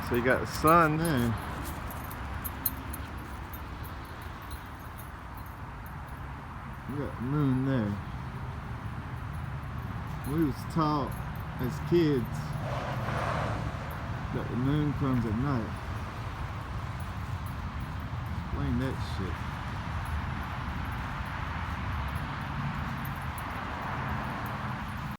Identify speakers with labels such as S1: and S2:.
S1: So you got the sun there. You got the moon there. We was taught as kids that the moon comes at night. Explain that shit.